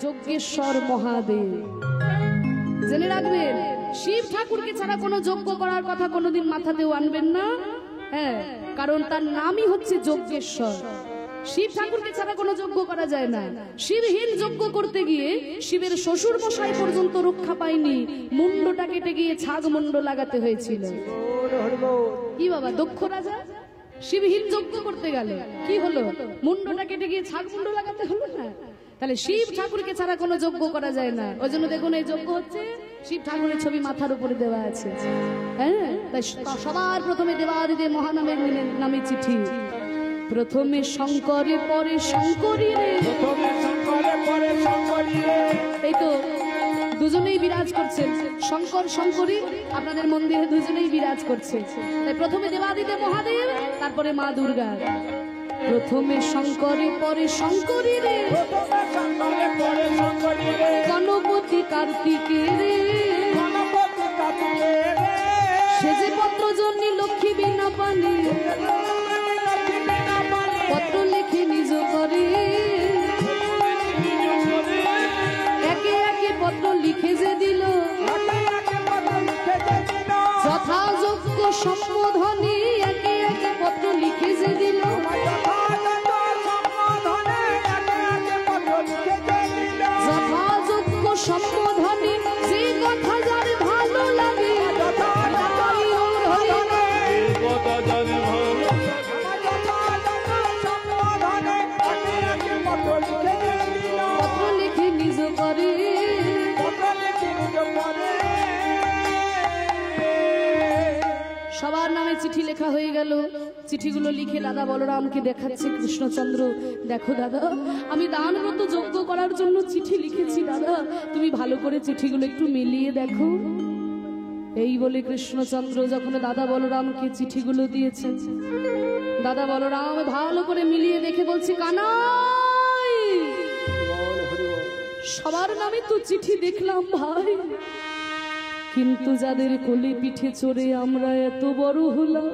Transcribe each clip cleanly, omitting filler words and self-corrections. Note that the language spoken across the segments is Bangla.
যজ্ঞেশ্বর মহাদেব। জেনে রাখবেন, শিব ঠাকুরকে ছাড়া কোনো যজ্ঞ করার কথা কোনোদিন মাথাতেও আনবেন না। হ্যাঁ, কারণ তার নামই হচ্ছে যজ্ঞেশ্বর। শিব ঠাকুরকে ছাড়া কোনো যজ্ঞ করা যায় না। শিবহীন যজ্ঞ করতে গিয়ে শিবের শ্বশুর মশাই পর্যন্ত রক্ষা পায়নি, মুন্ডটা কেটে গিয়ে ছাগ মুন্ড লাগাতে হয়েছিল। কি বাবা, দক্ষ রাজা শিবহীন যজ্ঞ করতে গেল, কি হলো? মুন্ডটা কেটে গিয়ে ছাগ মুন্ড লাগাতে হলো না? তাহলে শিব ঠাকুরকে ছাড়া কোনো যজ্ঞ করা যায় না। ওই জন্য দেখুন, এই যজ্ঞ হচ্ছে, শিব ঠাকুরের ছবি মাথার উপরে দেওয়া আছে। হ্যাঁ, তাই সবার প্রথমে দেবাদিদেব মহানামের নামে চিঠি। প্রথমে শঙ্করে পরে শঙ্করী রে, এই তো দুজনেই বিরাজ করছেন, শঙ্কর শঙ্করী আপনাদের মন্দিরে দুজনেই বিরাজ করছে। তাই প্রথমে দেবাদিদেব মহাদেব, তারপরে মা দুর্গা। প্রথমে শঙ্করে পরে শঙ্করী রে, গণপতি কার্তিকে রে, সেজে পত্র জন্যে লক্ষ্মী বিনা পানি, পত্র লিখে নিজ করে, একে একে পত্র লিখে যে দিল, যথাযোগ্য সম্বোধনে একে একে পত্র লিখে যে দিল, যথাযোগ্য সম্বোধনে যে কথা যার ভালো লাগে, পত্র লিখে নিজ করে। সবার নামে চিঠি লেখা হয়ে গেল। চিঠিগুলো লিখে দাদা বলরামকে দেখাচ্ছে কৃষ্ণচন্দ্র, দেখো দাদা, আমি দানব্রত যজ্ঞ করার জন্য চিঠি লিখেছি, দাদা তুমি ভালো করে চিঠিগুলো একটু মিলিয়ে দেখো। এই বলে কৃষ্ণচন্দ্র যখন দাদা বলরামকে চিঠিগুলো দিয়েছেন, দাদা বলরাম ভালো করে মিলিয়ে দেখে বলছে, কানাই, সবার নামে তো চিঠি দেখলাম ভাই, কিন্তু যাদের কোলে পিঠে চড়ে আমরা এত বড় হলাম,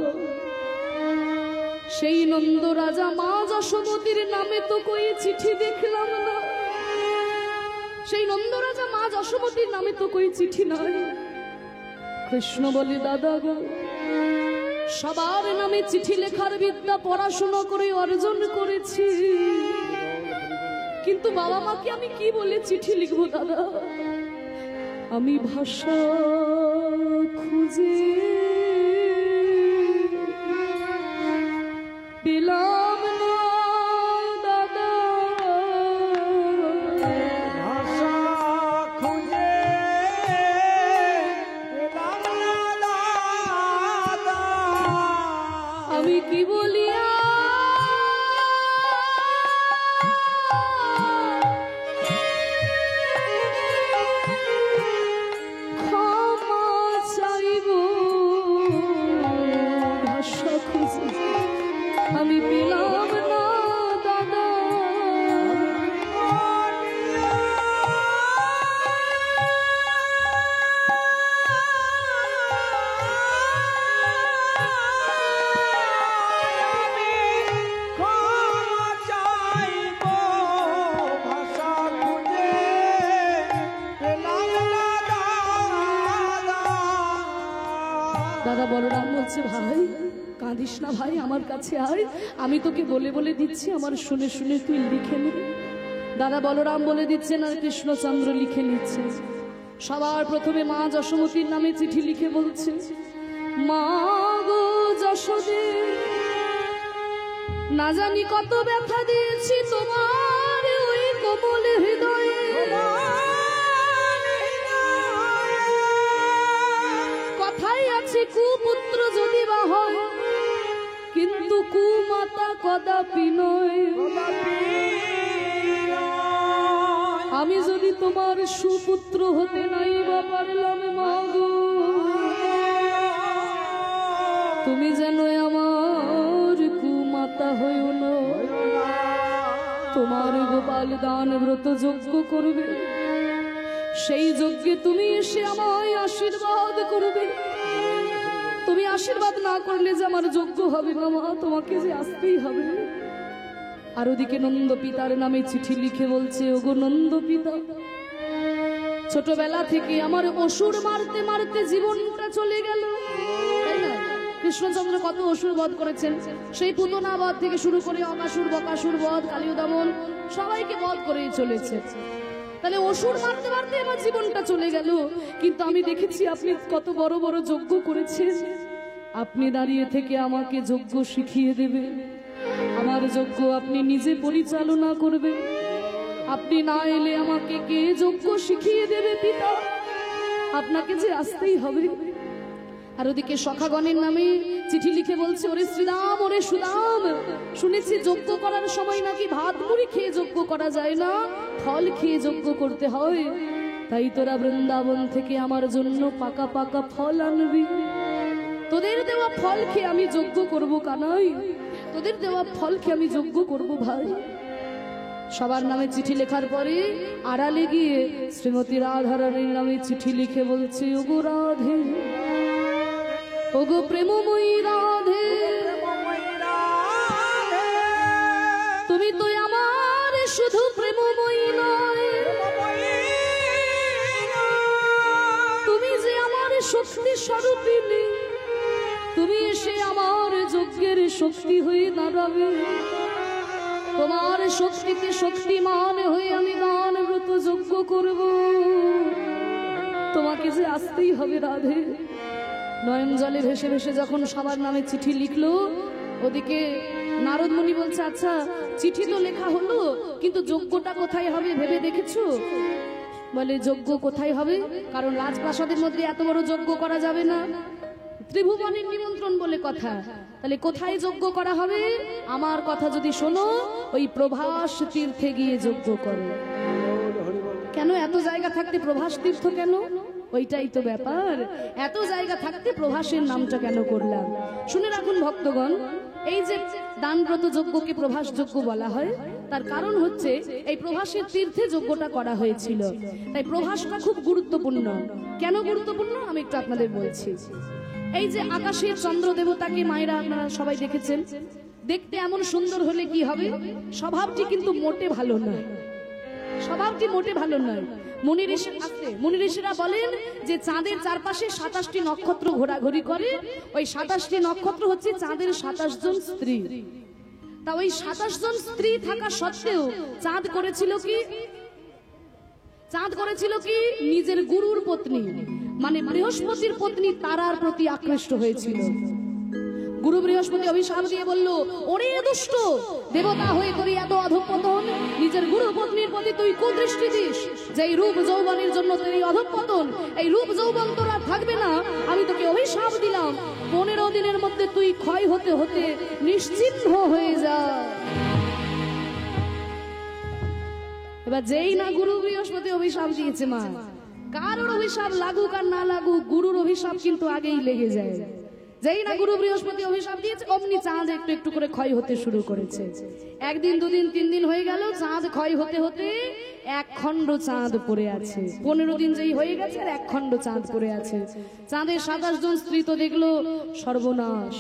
সেই নন্দ রাজা মা যশোমতীর নামে তো কই চিঠি দেখলাম না। সেই নন্দ রাজা মা যশোমতীর নামে তো কই চিঠি নাই। কৃষ্ণ বলে, দাদা গো, সবার নামে চিঠি লেখার বিদ্যা পড়াশোনা করে অর্জন করেছি, কিন্তু বাবা মাকে আমি কি বলে চিঠি লিখবো দাদা? আমি ভাষা খুঁজে পেলাম না দাদা, ভাষা খুঁজে পেলাম না দাদা, আমি কি বলিয়া ক্ষমা চাইব? ভাষা খুঁজে আমি পেলাম না দাদা, দাদা বলরাম বলছে, ভাই কাঁদিস না ভাই, আমার কাছে আয়, আমি তোকে বলে বলে দিচ্ছি, আমার শুনে শুনে তুই লিখে নে। দাদা বলরাম বলে দিচ্ছেন আর কৃষ্ণচন্দ্র লিখে নিচ্ছে। সবার প্রথমে মা যশোমতীর নামে চিঠি লিখে বলছে, মা গো যশোদে, না জানি কত ব্যথা দিয়েছি তোমার ওই কোমল হৃদয়ে, কথাই আছে কুপুত্র যদি বা হয়, কিন্তু কুমাতা কদাপি নয়। আমি যদি তোমার সুপুত্র হতে নাই বা পারলাম মা গো, তুমি যেন আমার কুমাতা হইও না। তোমার গোপাল দান ব্রত যজ্ঞ করবে, সেই যজ্ঞে তুমি এসে আমায় আশীর্বাদ করবে। তুমি আশীর্বাদ না করলে যে আমার যজ্ঞ হবে না মা, তোমাকে যে আসতেই হবে। আর ওদিকে নন্দ পিতার নামে চিঠি লিখে বলছে, ওগো নন্দ পিতা, ছোটবেলা থেকে আমার অসুর মারতে মারতে জীবনটা চলে গেল। তাই না? কৃষ্ণচন্দ্র কত অসুর বধ করেছেন, সেই পুতনা বধ থেকে শুরু করে অকাসুর বকাসুর বধ, কালীয় দমন, সবাইকে বধ করেই চলেছে। তাহলে অসুর মারতে মারতে আমার জীবনটা চলে গেল, কিন্তু আমি দেখেছি আপনি কত বড় বড় যজ্ঞ করেছেন। আপনি দাঁড়িয়ে থেকে আমাকে যজ্ঞ শিখিয়ে দেবেন, আমার যজ্ঞ আপনি নিজে পরিচালনা করবেন। আপনি না এলে আমাকে কে যজ্ঞ শিখিয়ে দেবে পিতা? আপনাকে যে আসতেই হবে। আর ওদিকে সখাগণের নামে চিঠি লিখে বলছে, ওরে শ্রীরাম, ওরে সুদাম, শুনেছি যজ্ঞ করার সময় নাকি ভাত মুড়ি খেয়ে যজ্ঞ করা যায় না, ফল খেয়ে যজ্ঞ করতে হয়। তাই তোরা বৃন্দাবন থেকে আমার জন্য পাকা পাকা ফল আনবি। তোদের দেওয়া ফল খেয়ে আমি যজ্ঞ করব কানাই, তোদের দেওয়া ফল খেয়ে আমি যজ্ঞ করব ভাই। সবার নামে চিঠি লেখার পরে আড়ালে গিয়ে শ্রীমতী রাধারানীর নামে চিঠি লিখে বলছে, ওগো রাধে, ওগো প্রেমময়ী রাধে, তুমি তো আমার শুধু প্রেমময়ী নয়, তুমি যে আমার শক্তি স্বরূপিণী। তুমি এসে আমার যজ্ঞের শক্তি হয়ে দাঁড়াবে। তোমার শক্তিতে শক্তিমান হয়ে আমি দান ব্রত যজ্ঞ করব। তোমাকে যে আসতেই হবে রাধে। নয়ন জলে ভেসে ভেসে যখন সবার নামে চিঠি লিখলো, ওদিকে নারদ মুনি বলছে, আচ্ছা চিঠি তো লেখা হলো, কিন্তু যজ্ঞটা কোথায় হবে ভেবে দেখেছো? বলে, যজ্ঞ কোথায় হবে? কারণ রাজপ্রাসাদের মধ্যে এত বড় যজ্ঞ করা যাবে না, ত্রিভুবনের নিমন্ত্রণ বলে কথা। তাহলে কোথায় যজ্ঞ করা হবে? আমার কথা যদি শোনো, ওই প্রভাস তীর্থে গিয়ে যজ্ঞ করো। কেন এত জায়গা থাকতে প্রভাস তীর্থ কেন? ওইটাই তো ব্যাপার, এত জায়গা থাকতে প্রভাসের নামটা কেন করলাম? শুনে রাখুন ভক্তগণ, এই যে দানব্রত যজ্ঞকে প্রভাস যজ্ঞ বলা হয়, তার কারণ হচ্ছে এই প্রভাসের তীর্থে যজ্ঞটা করা হয়েছিল। তাই প্রভাসটা খুব গুরুত্বপূর্ণ। কেন গুরুত্বপূর্ণ আমি একটু আপনাদের বলছি। এই যে আকাশের চন্দ্র দেবতাকে মায়েরা আপনারা সবাই দেখেছেন, দেখতে এমন সুন্দর হলে কি হবে? স্বভাবটি কিন্তু মোটে ভালো নয়, স্বভাবটি মোটে ভালো নয়। মুনি ঋষিরা বলেন যে চাঁদের চারপাশে 27টি নক্ষত্র ঘোরাঘুরি করে, ওই 27টি নক্ষত্র হচ্ছে চাঁদের 27 জন স্ত্রী। তা ওই 27 জন স্ত্রী থাকা সত্ত্বেও চাঁদ করেছিল কি? চাঁদ করেছিল কি? নিজের গুরুর পত্নী, মানে বৃহস্পতির পত্নী তারার প্রতি আকৃষ্ট হয়েছিল। গুরু বৃহস্পতি অভিশাপ দিয়ে বলল, ওরে দুষ্ট, দেবতা হয়ে করি এত অধঃপতন, নিজের গুরু পত্নীর প্রতি তুই কুদৃষ্টি দিস, যেই রূপ যৌবনের জন্য তুই অধঃপতন, এই রূপ যৌবন তোর আর থাকবে না। আমি তোকে অভিশাপ দিলাম, 15 দিনের মধ্যে তুই ক্ষয় হতে হতে নিশ্চিহ্ন হয়ে যা। এবার যেই না গুরু বৃহস্পতি অভিশাপ দিয়েছে, মা কারোর অভিশাপ লাগুক আর না লাগুক, গুরুর অভিশাপ কিন্তু আগেই লেগে যায়। যেই না গুরু বৃহস্পতি অভিশাপ দিয়েছে, অমনি চাঁদ একটু একটু করে ক্ষয় হতে শুরু করেছে। একদিন, দুদিন, 3 দিন হয়ে গেল, চাঁদ ক্ষয় হতে হতে 1 খণ্ড চাঁদ পড়ে আছে। 15 দিন যেই হয়ে গেছে, আর 1 খণ্ড চাঁদ পড়ে আছে। চাঁদের 27 জন স্ত্রী তো দেখলো সর্বনাশ,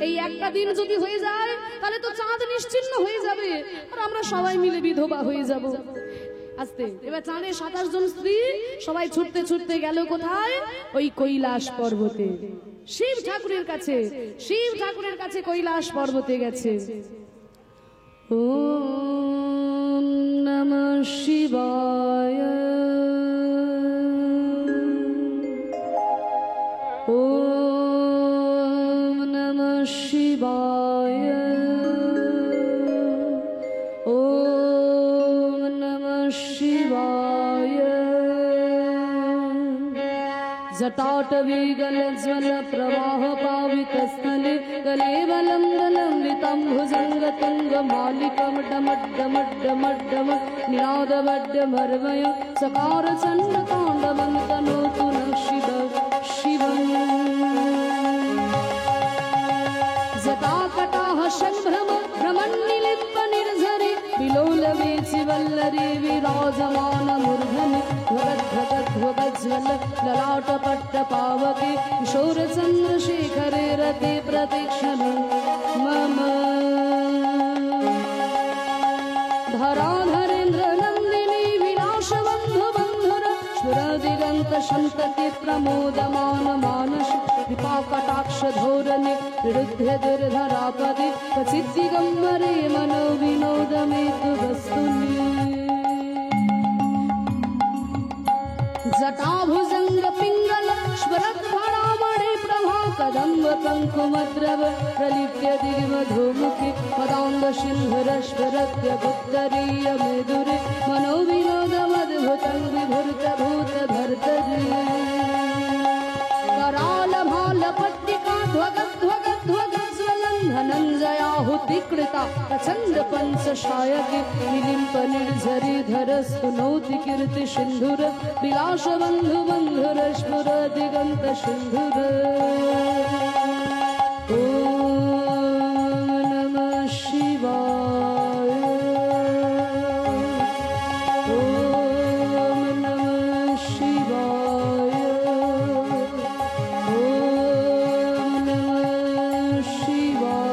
এই একটা দিন যদি হয়ে যায় তাহলে তো চাঁদ নিশ্চিহ্ন হয়ে যাবে, আর আমরা সবাই মিলে বিধবা হয়ে যাব। আস্তে এবার চাঁদের 27 জন স্ত্রী সবাই ছুটতে ছুটতে গেল কোথায়? ওই কৈলাস পর্বতে, শিব ঠাকুরের কাছে। শিব ঠাকুরের কাছে কৈলাস পর্বতে গেছে। ওম নমঃ শিবায়, ওম নমঃ শিবায়, ওম নমঃ শিবায়। जटाटवी गलज्वल प्रवाह पावितस्थले कलेवलं गलम्बितं भुजङ्गतुङ्ग मालिकं डमड्डमड्डमड्डम निनादवड्डमर्वय चकार चण्डताण्डवं तनोतु नः शिव शिवम्। जटाकटाः संभ्रम भ्रमन्निलिम्ब निर्झरे विलोलवेचि वल्लरी विराजमानमूर्धनि ध्वगज्ज्वल ललाटपट्ट पावके किशोर चन्द्रशेखरे रते प्रतीक्षण मम। सन्तति प्रमोदमान मानस कृपा कटाक्ष धोरणे हृदय दुर्धरापदे क्वचित् दिगम्बरे मनो विनोदमेतु वस्तुनि जटाभुजंग पिंगल स्मरत भरामणे प्रभा कदम्ब कंकुमद्रव प्रलिप्य दिग्मधुमुखी पदांग सिंहरश्वरत्य उत्तरीय मेदुरे मनो विनोदमद्भुतं विभूत भूत भर्तरी कराल भाल पट्टिका ध्वगत ध्वगत ध्वगत धनञ्जयाहुतिकृता प्रचण्ड पंचशायके विलिम्प निर्झरी धरस्तु नौति कीर्ति सिन्धुर विलास बन्धु बन्धुर स्फुर दिगन्त सिन्धुर ॐ नमः शिवाय ॐ नमः शिवाय ॐ नमः शिवाय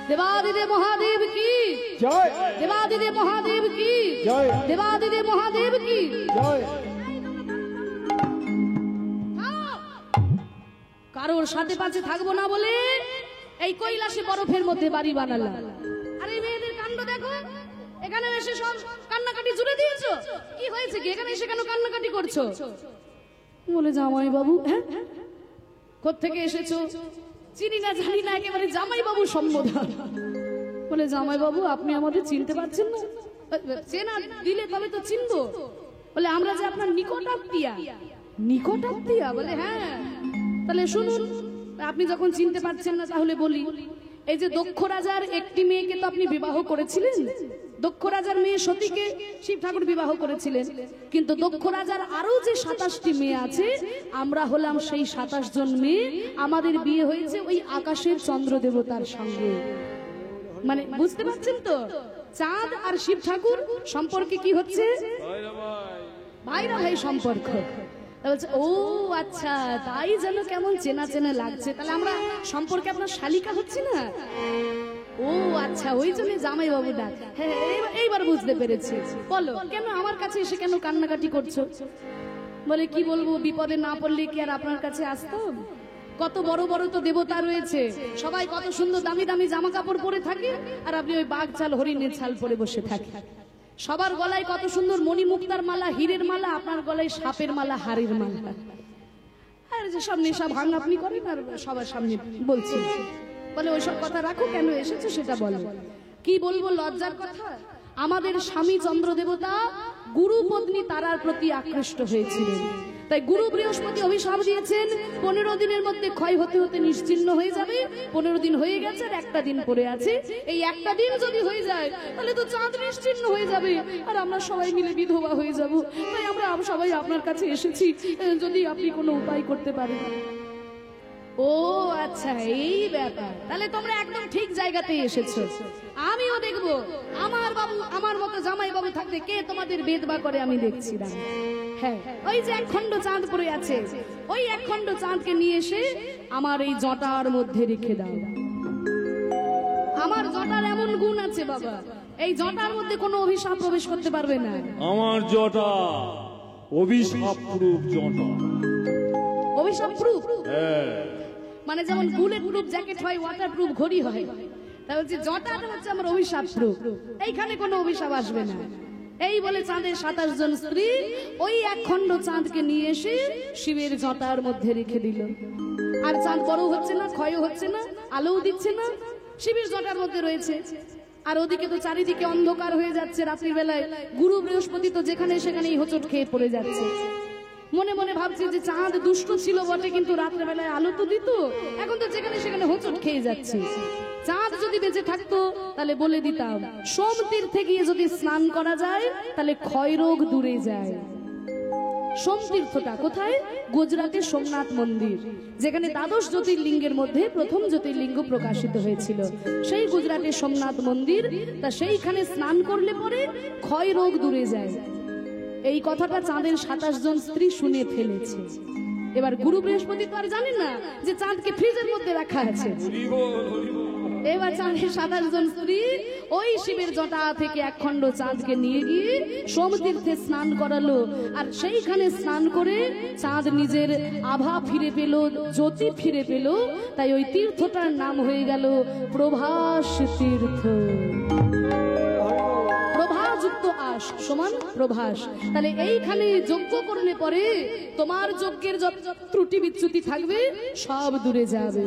देवादिदेव महादेव की জয় देवादिदेव महादेव की জয় देवादिदेव महादेव की জয় কারোর সাথে পাশে থাকবো না বলে এই কৈলাসে বরফের মধ্যে বাড়ি বানালাম। আরে এই মেয়েদের কাণ্ড দেখো, এখানে এসে সব কান্নাকাটি জুড়ে দিয়েছো। কি হয়েছে কি, এখানে এসে কেন কান্নাকাটি করছো? বলে জামাই বাবু। হ্যাঁ, কোত্থেকে এসেছো? চিনি না জানি না, একেবারে জামাই বাবু সম্বোধন। বলে জামাই বাবু আপনি আমাদের চিনতে পারছেন না? চেনা দিলে তবে তো চিনবো। বলে আমরা যে আপনার নিকটাত্মীয়া। নিকটাত্মীয়া? বলে হ্যাঁ। তাহলে শুনুন, আপনি যখন চিনতে পারছেন না তাহলে বলি, এই যে দক্ষ রাজার একটি মেয়েকে তো আপনি বিবাহ করেছিলেন। দক্ষ রাজার মেয়ে সতীকে শিব ঠাকুর বিবাহ করেছিলেন, কিন্তু দক্ষ রাজার আরো যে 27টি মেয়ে আছে, আমরা হলাম সেই 27 জন মেয়ে। আমাদের বিয়ে হয়েছে ওই আকাশের চন্দ্র দেবতার সঙ্গে। মানে বুঝতে পারছেন তো, চাঁদ আর শিব ঠাকুর সম্পর্কে কি হচ্ছে? ভাইরা ভাই সম্পর্ক। বলছে ও আচ্ছা, তাই যেন কেমন চেনা চেনা লাগছে। তাহলে আমরা সম্পর্কে আপনার শালিকা হচ্ছে না? ও আচ্ছা, ওই জন্য জামাই বাবু ডাক। হ্যাঁ, এইবার বুঝতে পেরেছি। বলো কেন আমার কাছে এসে কেন কান্নাকাটি করছো? বলে কি বলবো, বিপদে না পড়লে কি আর আপনার কাছে আসতাম? কত বড় বড় তো দেবতা রয়েছে, সবাই কত সুন্দর দামি দামি জামা কাপড় পরে থাকে, আর আপনি ওই বাঘ ছাল হরিণের ছাল পরে বসে থাকেন। সবার গলায় কত সুন্দর মণি মুক্তার মালা, হীরের মালা, আপনার গলায় সাপের মালা, হাড়ির মালা। আর যে সব নেশা ভাঙ আপনি করেন, আর সবার সামনে বলছি। বলে ওইসব কথা রাখো, কেন এসেছো সেটা বলো। কি বলবো, লজ্জার কথা। আমাদের স্বামী চন্দ্র দেবতা গুরু পত্নী তারার প্রতি আকৃষ্ট হয়েছিলেন, তাই গুরু বৃহস্পতি অভিশাপ দিয়েছেন 15 দিনের মধ্যে ক্ষয় হতে হতে নিশ্চিহ্ন হয়ে যাবে। 15 দিন হয়ে গেছে আর একটা দিন পড়ে আছে। এই একটা দিন যদি হয়ে যায় তাহলে তো চাঁদ নিশ্চিহ্ন হয়ে যাবে, আর আমরা সবাই মিলে বিধবা হয়ে যাব। তাই আমরা সবাই আপনার কাছে এসেছি, যদি আপনি কোনো উপায় করতে পারেন। ও আচ্ছা, এই ব্যাপার। তাহলে তোমরা একদম ঠিক জায়গাতে এসেছো। আমিও দেখবো আমার বাবু, আমার মতো জামাই বাবু থাকতে কে তোমাদের বেদবা করে আমি দেখছি না। হ্যাঁ, ওই যে 1 খণ্ড চাঁদ পড়ে আছে, ওই 1 খণ্ড চাঁদকে নিয়ে এসে আমার এই জটার মধ্যে রেখে দাও। আমার জটার এমন গুণ আছে বাবা, এই জটার মধ্যে কোনো অভিশাপ প্রবেশ করতে পারবে না। আমার জটা অভিশাপ প্রুফ জটা। অভিশাপ প্রুফ? হ্যাঁ, মানে যেমন বুলেট প্রুফ জ্যাকেট হয়, ওয়াটার প্রুফ ঘড়ি হয়, তাই বলছি জটাটা হচ্ছে আমার অভিশাপ প্রুফ। এইখানে কোনো অভিশাপ আসবে না। এই বলে চাঁদের 27 জন স্ত্রী ওই 1 খণ্ড চাঁদকে নিয়ে এসে শিবের জটার মধ্যে রেখে দিল। আর চাঁদ বড় হচ্ছে না, ক্ষয় হচ্ছে না, আলোও দিচ্ছে না, শিবের জটার মধ্যে রয়েছে। আর ওদিকে তো চারিদিকে অন্ধকার হয়ে যাচ্ছে। রাত্রি বেলায় গুরু বৃহস্পতি তো যেখানে সেখানেই হোঁচট খেয়ে পড়ে যাচ্ছে। মনে মনে ভাবছি যে চাঁদ দুষ্ট ছিল বটে, কিন্তু রাত্রে বেলায় আলো তো দিত, এখন তো যেখানে সেখানে হোঁচট খেয়ে যাচ্ছে। চাঁদ যদি বেঁচে থাকতো তাহলে বলে দিতাম, সোম তীর্থে গিয়ে যদি স্নান করা যায় তাহলে ক্ষয় রোগ দূরে যায়। সোম তীর্থটা কোথায়? গুজরাটের সোমনাথ মন্দির, যেখানে 12 জ্যোতির্লিঙ্গের মধ্যে প্রথম জ্যোতির্লিঙ্গ প্রকাশিত হয়েছিল, সেই গুজরাটের সোমনাথ মন্দির। তা সেইখানে স্নান করলে পরে ক্ষয় রোগ দূরে যায়। এই কথাটা চাঁদের 27 জন স্ত্রী শুনে ফেলেছে। এবার গুরু বৃহস্পতি তো আর জানেন না যে চাঁদকে ফ্রিজের মধ্যে রাখা আছে। এবার চাঁদের 27 জন স্ত্রী ওই শিবের জটা থেকে এক খণ্ড চাঁদকে নিয়ে গিয়ে সোমতীর্থে স্নান করালো, আর সেইখানে স্নান করে চাঁদ নিজের আভা ফিরে পেল, জ্যোতি ফিরে পেল, তাই ওই তীর্থটার নাম হয়ে গেল প্রভাস তীর্থ। প্রভাযুক্ত আশ সমান প্রভাস। তাহলে এইখানে যজ্ঞ করলে পরে তোমার যজ্ঞের যত ত্রুটি বিচ্যুতি থাকবে সব দূরে যাবে।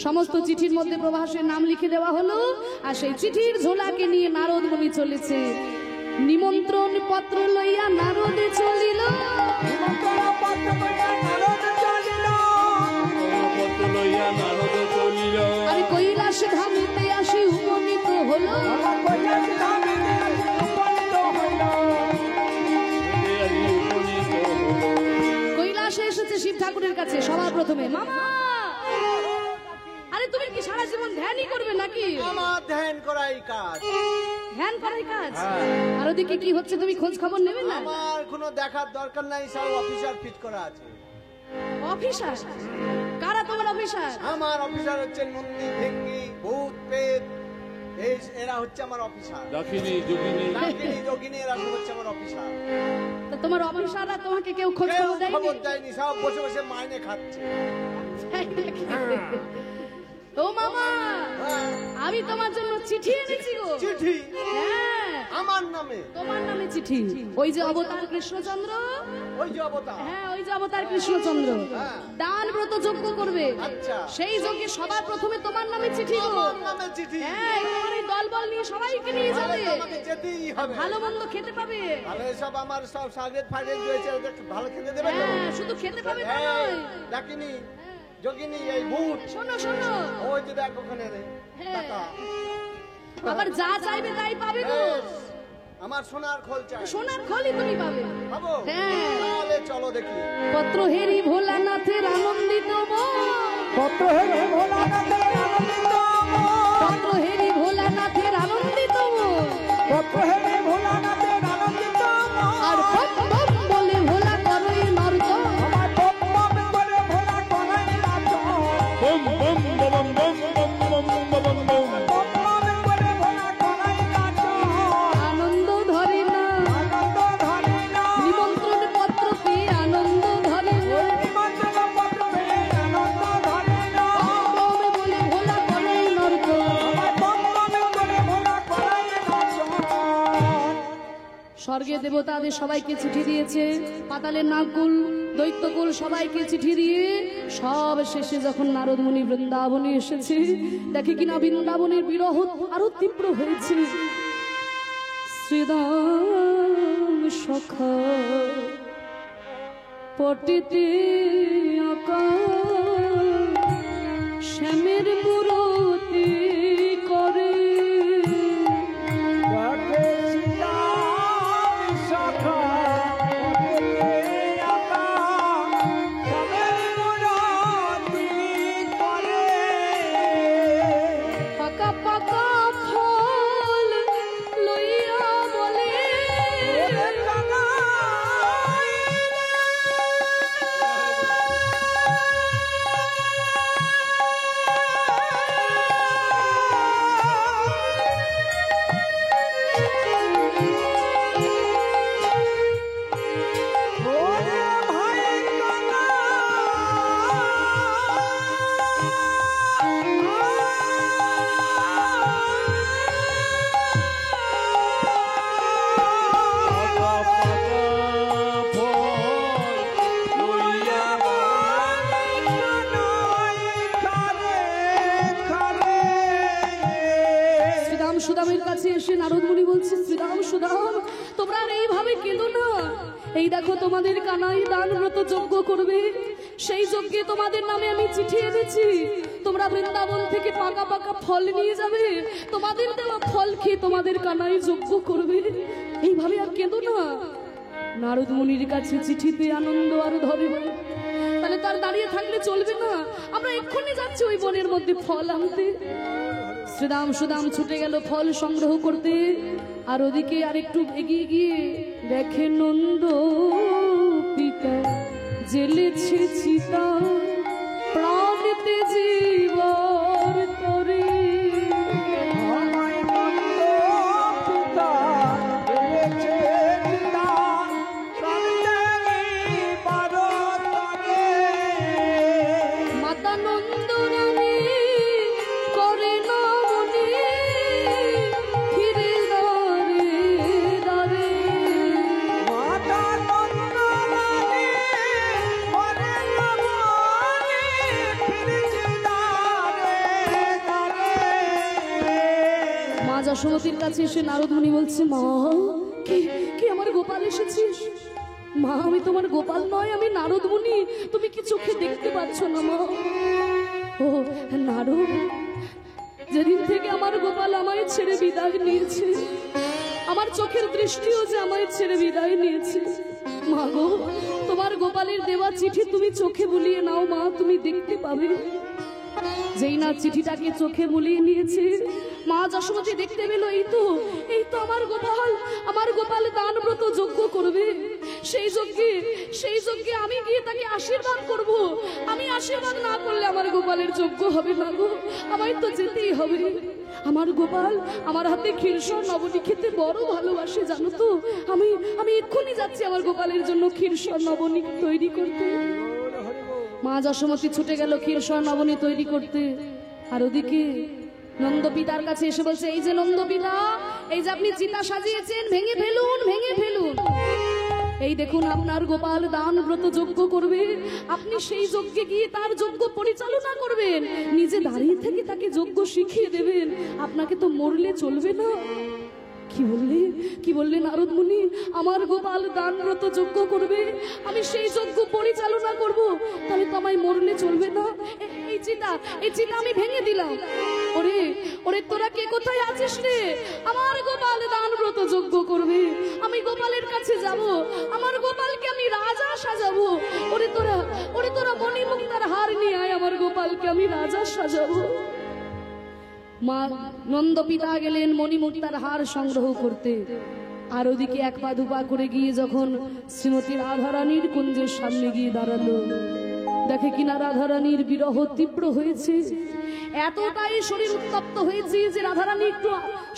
সমস্ত চিঠির মধ্যে প্রভাসের নাম লিখে দেওয়া হলো, আর সেই চিঠির ঝোলাকে নিয়ে নারদ মুনি চলেছে। নিমন্ত্রণ পত্র লইয়া নারদ চলিল, আর কৈলাস ধামেতে আসি উপনীত হলো। কৈলাসে এসেছে শিব ঠাকুরের কাছে সবার প্রথমে। মামা, আরে তুমি কি সারা জীবন ধ্যানই করবে নাকি? আমার ধ্যান করাই কাজ। ধ্যান করাই কাজ? আর ওদিকে কি হচ্ছে তুমি খোঁজ খবর নেবে না? আমার কোনো দেখার দরকার নাই, সব অফিসার ফিট করা আছে। অফিসার? কারা তোমার অফিসার? আমার অফিসার হচ্ছে নন্দী, ভেঙ্গি, ভূত, প্রেত, এরা হচ্ছে আমার অফিসার। ডাকিনি যোগিনী, ডাকিনি, যোগিনী, এরা সব হচ্ছে আমার অফিসার। তো তোমার অফিসাররা তোমাকে কেউ খোঁজ কেউ খবর দেয়নি? খবর দেয়নি, সব বসে বসে মাইনে খাচ্ছে। তাই নাকি? ও মামা, হ্যাঁ, আমি তোমার জন্য চিঠি এনেছি গো। চিঠি? হ্যাঁ, আমার নামে? তোমার নামে চিঠি। ওই যে অবতার কৃষ্ণচন্দ্র, ওই যে অবতার? হ্যাঁ ওই যে অবতার কৃষ্ণচন্দ্র হ্যাঁ। দান ব্রত যজ্ঞ করবে। আচ্ছা। সেই যজ্ঞে সবার প্রথমে তোমার নামে চিঠি গো। আমার নামে চিঠি? হ্যাঁ, তোমার এই দলবল নিয়ে সবাইকে নিয়ে তাহলে যাবে, তো আমাকে যেতেই হবে। ভালো মন্দ খেতে পাবে। তাহলে সব আমার সব সাগরের ফাইরের রয়েছে, ওদের ভালো খেতে দেবে তো? হ্যাঁ, শুধু খেতে পাবে তা এই, নয়। ডাকিনি, যোগিনী, এই ভূত, শোনো শোনো, ওই যে দেখ ওখানে রে হ্যাঁ। টাকা। আবার যা চাইবে তাই পাবে গো। বেশ, আমার সোনার খোল চাই। সোনার খলি তুমি পাবে। পাবো? হ্যাঁ। তাহলে চলো দেখি। পত্র হেরি ভোলানাথের আনন্দিত মন, কত হেরে ভোলানাথের আনন্দিত মন, পত্র হেরি ভোলানাথের আনন্দিত মন, কত হেরে ভোলানাথের আনন্দিত মন। আর বম বম বলে ভোলা করই নর্তন। আমার বম বম করে ভোলা করাই নাচন। বম বম বম বম বম বম বম বম। বম বম করে ভোলা করাই নাচন। আনন্দ ধরে না, আনন্দ ধরে না, নিমন্ত্রণ পত্র পেয়ে আনন্দ ধরে না, নিমন্ত্রণ পত্র পেয়ে আনন্দ ধরে না। বম বলে ভোলা করই নর্তন। আমার বম বম করে ভোলা করাই নাচন। স্বর্গে দেবতাদের সবাইকে চিঠি দিয়েছে, পাতালের নাগকুল দৈত্যকুল সবাইকে চিঠি দিয়ে সব শেষে যখন নারদ মুনি বৃন্দাবনে এসেছে, দেখে কিনা বৃন্দাবনের বিরহ আরো তীব্র হয়েছে। শ্রীদাম সখা পটিতে আঁকা শ্যামের মূরতি করে, ডাকে শ্রীরাম সখা, পথে আঁকা শ্যামের মূরতি করে। পাকা পাকা ফল লইয়া বলে, শ্রীরাম সুদামের কাছে এসে নারদ মুনি বলছে, শ্রীরাম সুদাম, তোমরা আর এইভাবে কেঁদো না। এই দেখো তোমাদের কানাই দান ব্রত যজ্ঞ করবে, সেই যজ্ঞে তোমাদের নামে আমি চিঠি এনেছি। তোমরা বৃন্দাবন থেকে পাকা পাকা ফল নিয়ে যাবে, তোমাদের দেওয়া ফল খেয়ে তোমাদের কানাই যজ্ঞ করবে। এইভাবে আর কেঁদো না। নারদ মুনির কাছে চিঠিতে আনন্দ আরো ধরে, তাহলে তার দাঁড়িয়ে থাকলে চলবে না, আমরা এক্ষুনি যাচ্ছি ওই বনের মধ্যে ফল আনতে। শ্রীরাম সুদাম ছুটে গেল ফল সংগ্রহ করতে, আর ওদিকে আর একটু এগিয়ে গিয়ে দেখে নন্দ পিতা জেলেছে চিতা প্রাণতে জীবর তরে। যশোমতীর কাছে এসে নারদ মুনি বলছে, মা কি কি আমার গোপাল এসেছিস? মা আমি তোমার গোপাল নয়, আমি নারদ মুনি, তুমি কি চোখে দেখতে পাচ্ছ না মা? ও নারদ, যেদিন থেকে আমার গোপাল আমায় ছেড়ে বিদায় নিয়েছে, আমার চোখের দৃষ্টিও যে আমায় ছেড়ে বিদায় নিয়েছে, মা গো তোমার গোপালের দেওয়া চিঠি তুমি চোখে বুলিয়ে নাও মা, তুমি দেখতে পাবে। যেই না চিঠিটাকে চোখে বুলিয়ে নিয়েছে, মা যশোমতী দেখতে পেল এই তো আমার গোপাল দানব্রত যজ্ঞ করবে। সেই যজ্ঞে আমি গিয়ে তাকে আশীর্বাদ করব। আমি আশীর্বাদ না করলে আমার গোপালের যজ্ঞ হবে না গো, আমায় তো যেতেই হবে। আমার গোপাল আমার হাতে ক্ষীরসর নবনী খেতে বড় ভালোবাসে জানো তো। আমি এক্ষুনি যাচ্ছি আমার গোপালের জন্য ক্ষীরসর নবনী তৈরি করতে। মা যশোমতী ছুটে গেল ক্ষীরসর নবনী তৈরি করতে। আর ওদিকে নন্দপিতার কাছে এসে বলছে, এই যে নন্দপিতা, এই যে আপনি চিতা সাজিয়েছেন, ভেঙে ফেলুন, ভেঙে ফেলুন। এই দেখুন আপনার গোপাল দান ব্রত যজ্ঞ করবে, আপনি সেই যজ্ঞে গিয়ে তার যজ্ঞ পরিচালনা করবেন, নিজে দাঁড়িয়ে থেকে তাকে যজ্ঞ শিখিয়ে দেবেন। আপনাকে তো মরলে চলবে না। কি বললে নারদ মুনি? আমার গোপাল দান ব্রত যজ্ঞ করবে, আমি সেই যজ্ঞ পরিচালনা করব, তাহলে তো আমায় মরলে চলবে না। এই চিতা আমি ভেঙে দিলাম। ওরে তোরা কে কোথায় আছিস রে? আমার গোপাল দান ব্রত যজ্ঞ করবে, আমি গোপালের কাছে যাব, আমার গোপালকে আমি রাজা সাজাবো। ওরে তোরা মণিমুক্তার হার নিয়ে আয়, আমার গোপালকে আমি রাজা সাজাবো। মা নন্দপিতা গেলেন মণিমুক্তার হার সংগ্রহ করতে। আর ওদিকে এক পা দুপা করে গিয়ে যখন শ্রীমতী রাধারানীর কুঞ্জের সামনে গিয়ে দাঁড়ালো, দেখে কিনা রাধারানীর বিরহ তীব্র হয়েছে, এতটাই শরীর উত্তপ্ত হয়েছে যে রাধারানী একটু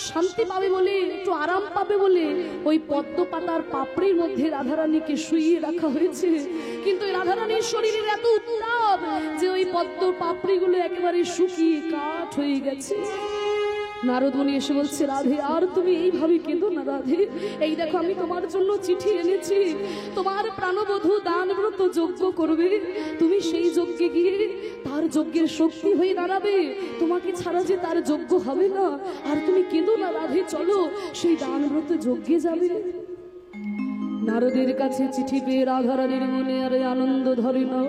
শান্তি পাবে বলে, একটু আরাম পাবে বলে ওই পদ্ম পাতার পাপড়ির মধ্যে রাধারানীকে শুইয়ে রাখা হয়েছে। কিন্তু রাধারানীর শরীরের এত উত্তাপ যে ওই পদ্ম পাপড়িগুলো একেবারে শুকিয়ে কাঠ হয়ে গেছে। নারদ মুনি এসে বলছে, রাধে আর তুমি এইভাবে কেঁদো না রাধে, এই দেখো আমি তোমার জন্য চিঠি এনেছি, তোমার প্রাণবধূ দান ব্রত যজ্ঞ করবে, তুমি সেই যজ্ঞে গিয়ে তার যজ্ঞের শক্তি হয়ে দাঁড়াবে, তোমাকে ছাড়া যে তার যজ্ঞ হবে না। আর তুমি কেঁদো না রাধে, চলো সেই দান ব্রত যজ্ঞে যাবে। নারদের কাছে চিঠি পেয়ে রাধারানীর মনে আর আনন্দ ধরে না।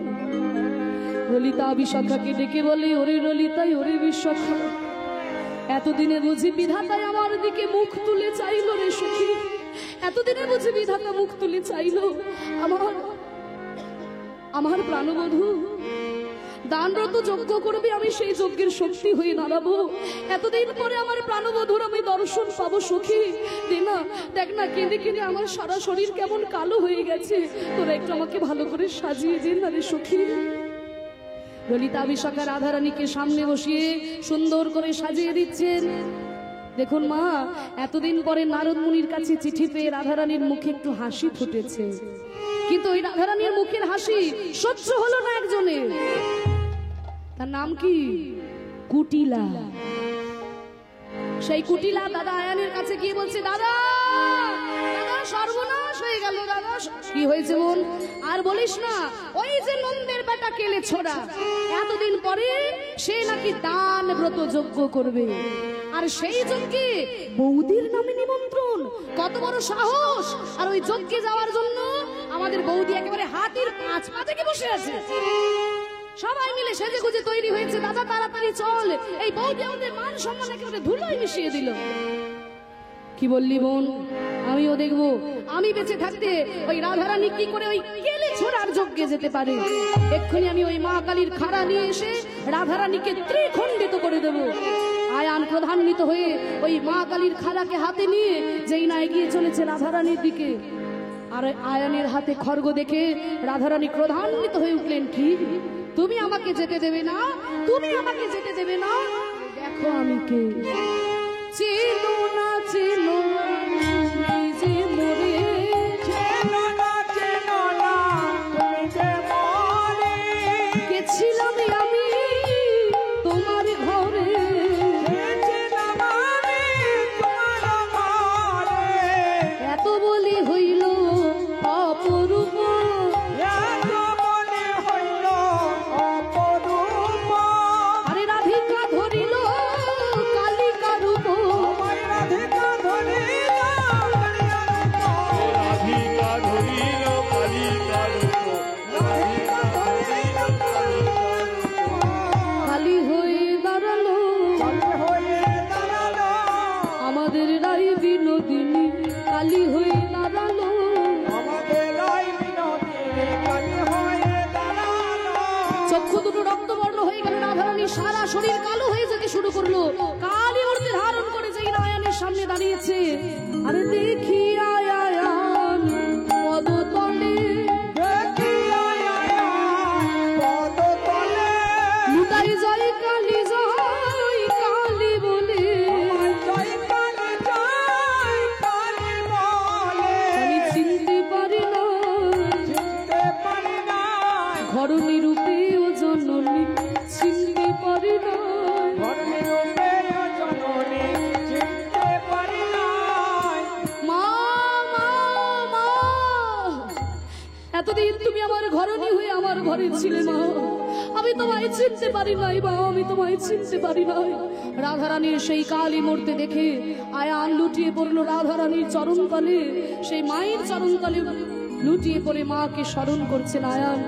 ললিতা বিশাখাকে ডেকে বলে, ওরে ললিতাই, ওরে বিশাখা, এতদিনে বুঝি বিধাতায় আমার দিকে মুখ তুলে চাইলো রে সখী, এতদিনে বুঝি বিধাতা মুখ তুলে চাইলো। আমার প্রাণবধূ দানব্রত যজ্ঞ করবে, আমি সেই যজ্ঞের শক্তি হয়ে দাঁড়াবো। এতদিন পরে আমার প্রাণবধূর আমি দর্শন পাবো সখী। দেখ না কেঁদে কেঁদে আমার সারা শরীর কেমন কালো হয়ে গেছে, তোরা একটু আমাকে ভালো করে সাজিয়ে দিন না রে সখী। ললিতা বিশাখা রাধারানীকে সামনে বসিয়ে সুন্দর করে সাজিয়ে দিচ্ছেন। দেখুন মা, এতদিন পরে নারদ মুনির কাছে চিঠি পেয়ে রাধারানীর মুখে একটু হাসি ফুটেছে, কিন্তু ওই রাধারানীর মুখের হাসি সহ্য হলো না একজনের। তার নাম কি? কুটিলা। সেই কুটিলা দাদা আয়ানের কাছে গিয়ে বলছে, দাদা সর্বনাশ হয়ে গেল। দাদা কি হয়েছে বোন? আর বলিস না, ওই যে নন্দের বেটা কেলে ছোড়া, এতদিন পরে সে নাকি দান ব্রত যজ্ঞ করবে, আর সেই যজ্ঞে বৌদির নামে নিমন্ত্রণ। কত বড় সাহস! আর ওই যজ্ঞে যাওয়ার জন্য আমাদের বৌদি একেবারে হাতির পাঁচ পা থেকে বসে আছে। সবাই মিলে সেজে গুজে তৈরি হয়েছে। দাদা তাড়াতাড়ি চল, এই বৌদি আমাদের মান সম্মান একেবারে ধুলোয় মিশিয়ে দিল। কি বললি বোন? আমিও দেখবো আমি বেঁচে থাকতে ওই রাধারানী কি করে ওই কেলে ছোড়ার যজ্ঞে যেতে পারে। এক্ষুনি আমি ওই মা কালীর খাড়া নিয়ে এসে রাধারানীকে ত্রিখণ্ডিত করে দেব। আয়ান প্রধান্বিত হয়ে ওই মা কালীর খাড়াকে হাতে নিয়ে যেই না এগিয়ে চলেছে রাধারানীর দিকে, আর আয়ানের হাতে খড়গ দেখে রাধারানী ক্রোধান্বিত হয়ে উঠলেন, কি তুমি আমাকে যেতে দেবে না? তুমি আমাকে যেতে দেবে না? দেখো আমি কে। চিনো না চিনো যে মরে, চেনো না তুমি যে মরে, গেছিলাম আমি তোমার ঘরে, গেছিলাম আমি তোমার ঘরে, এত বলি হইল অপরূপ, এত মনে হইল অপরূপ। আরে রাধিকা ধরিল কালিকা রূপ, সারা শরীর কালো হয়ে যেতে শুরু করলো, কালী মূর্তি ধারণ করে যেই আয়ানের সামনে দাঁড়িয়েছে, আরে দেখি আয়ান পদতলে লুটাই যায় কালী বলে, আমি চিনতে পারি না ঘরণী রূপে ও জননী, চিনতে পারি না মা মা মা, এতদিন তুমি আমার ঘরণী হয়ে আমার ঘরে ছিলে মা, আমি তোমায় চিনতে পারি নাই মা, আমি তোমায় চিনতে পারি নাই। রাধারানীর সেই কালী মূর্তি দেখে আয়ান লুটিয়ে পড়লো রাধারানীর চরণতলে, সেই মায়ের চরণতলে লুটিয়ে পড়ে মাকে স্মরণ করছেন আয়ান।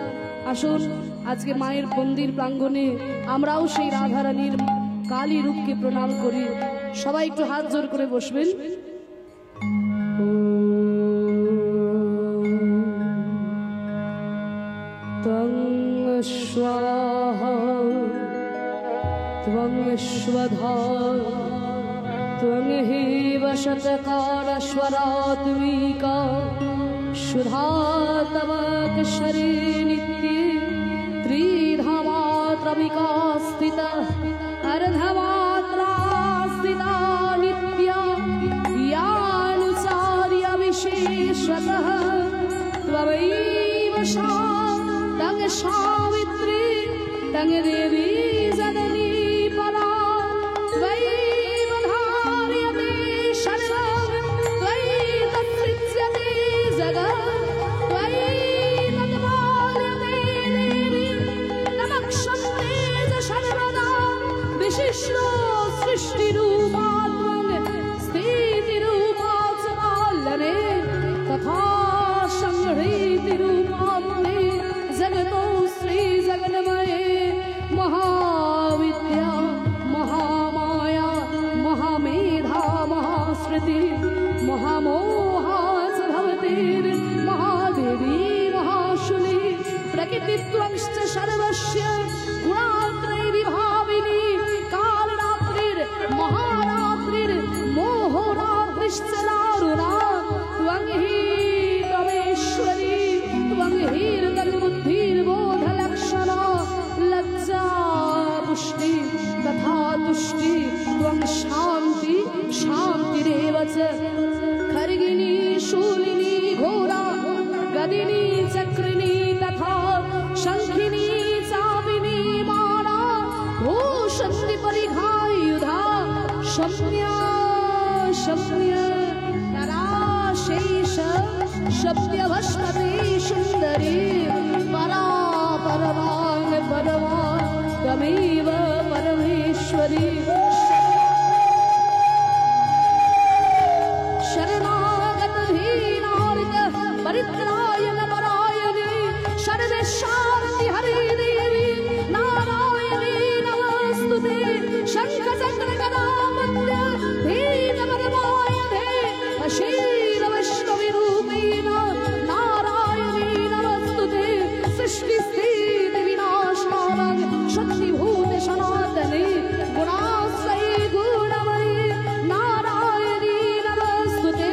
আসুন আজকে মায়ের মন্দির প্রাঙ্গণে আমরাও সেই রাধারানীর কালী রূপকে প্রণাম করি। সবাই একটু হাত জোর করে বসবেন। ত্বং স্বাহা ত্বং স্বধা ত্বং হেব শতকারস্বরাত্মিকা সুধা তব কেশরে নিত্যে ত্রিধামাত্রমিকা স্থিতা অর্ধমাত্রা স্থিতা নিত্যা ইয়ানুচার্য বিশেষতঃ ত্বমৈব সা তং সাবিত্রী তং দেবী জননী পরা ত্বয়ৈব ধার্যতে সর্বং ত্বয়ি তৎসৃজ্যতে জগৎ ত্বয়ি তৎপাল্যতে দেবী নমঃশন্তে চ সর্বদা বিশিষ্ট সৃষ্টিরূপাত্মং স্থিতিরূপা চ পালনে তথা সংহৃতিরূপাত্মে जगतो श्री जगन्मये महाविद्या महामाया महामेधा महाश्रुति महामोहा च भवतीर् महादेवी महाशूली प्रकृतित्वंश्च सर्वस्य गुणात्रय विभाविनी कालरात्रिर् महारात्रिर् मोहरात्रिश्च दारुणा त्वं हि परमेश्वरी त्वं हि बुद्धिर्बोधलक्षणा लज्जा पुष्टि तथा तुष्टि त्वं शान्ति शान्तिरेव च खर्गिणी शूलिनी घोरा गदिनी चक्रिणी तथा शङ्खिनी चापिनी माला भूषन्ति परिघायुधा शम्या शम्या तराशेष शब्दभस्मति सुन्दरी परा परमान् परमान् त्वमेव परमेश्वरी शरणागत हीनार्ग परित्रायण परायणे सर्वेशान्ति हरे देवी नारायणी नमस्तुते शङ्ख चक्र गदा मध्य धीन परमायणे अशील वैष्णवी रूपेण नारायणी नमस्तुते सृष्टि स्थिति विनाशानां शक्तिभूते सनातने गुणाश्रये गुणमयी नारायणी नमस्तुते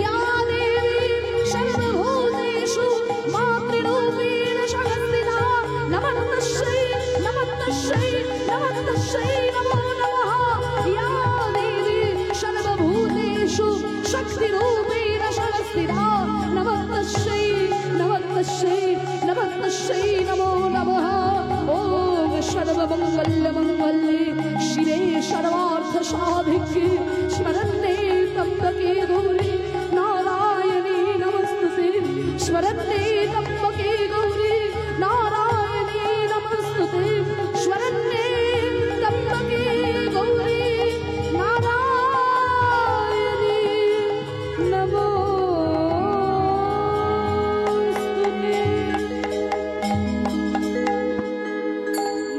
या देवी सर्वभूतेषु मातृरूपेण संस्थिता नमस्तस्यै नमस्तस्यै नमस्तस्यै नमो नमः या देवी सर्वभूतेषु शक्तिरूपेण संस्थिता नमस्तस्यै नमस्तस्यै नमस्तस्यै नमो नमः ॐ सर्वमङ्गलमङ्गल्ये शिवे सर्वार्थसाधिके स्मरन्ते त्र्यम्बके गौरी नारायणी नमस्तुते स्मरन्ते त्र्यम्बके गौरी नारायणी नमस्तुते स्मरन्ते त्र्यम्बके गौरी नारायणी नमोस्तुते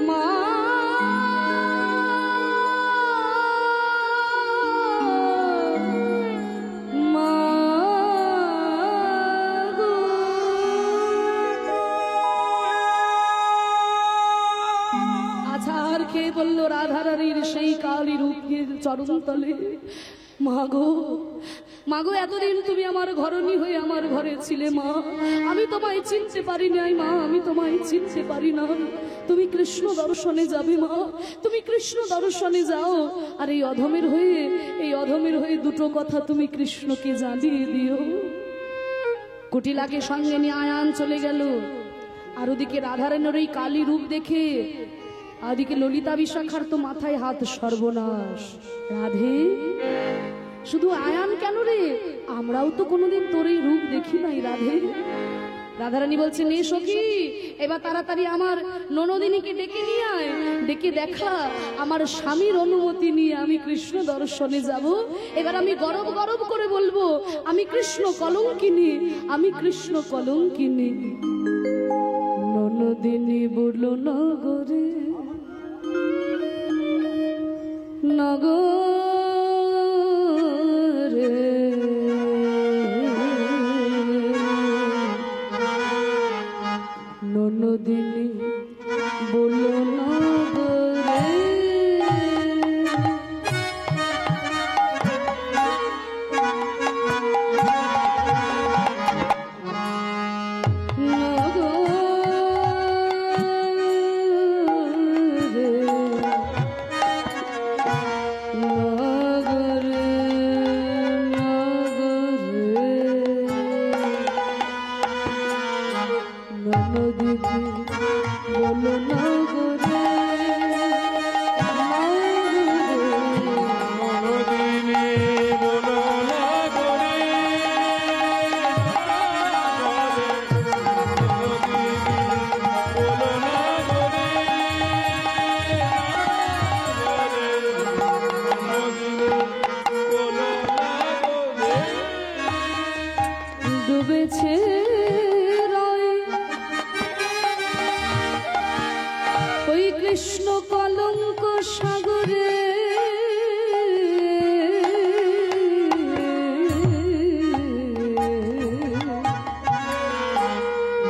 मा मा गो ঝাড় খেয়ে বলল রাধারানীর সেই কালী রূপের চরণ তলে, মাগো মাগো, এতদিন তুমি আমার ঘরণী হয়ে আমার ঘরে ছিলে মা, আমি তোমায় চিনতে পারি নাই মা, আমি তোমায় চিনতে পারি না। তুমি কৃষ্ণ দর্শনে যাবে মা, তুমি কৃষ্ণ দর্শনে যাও, আর এই অধমের হয়ে দুটো কথা তুমি কৃষ্ণকে জানিয়ে দিও। কুটিলাকে সঙ্গে নিয়ে আয়ান চলে গেল। আর ওদিকে রাধারানীর ওই কালী রূপ দেখে ওদিকে ললিতা বিশাখার তো মাথায় হাত, সর্বনাশ। রাধে, শুধু আয়ান কেন রে, আমরাও তো কোনোদিন তোর এই রূপ দেখি নাই রাধে। রাধারানী বলছে, নে সখী, এবার তাড়াতাড়ি আমার ননদিনীকে ডেকে নিয়ে আয়, ডেকে দেখা আমার স্বামীর অনুমতি নিয়ে আমি কৃষ্ণ দর্শনে যাব। এবার আমি গরব গরব করে বলবো, আমি কৃষ্ণ কলঙ্কিনী, আমি কৃষ্ণ কলঙ্কিনী। ননদিনী বলল, নগরে নগরে ননদিনী বলল, নগরে ডুবেছে ওই কৃষ্ণ কলঙ্ক সাগরে,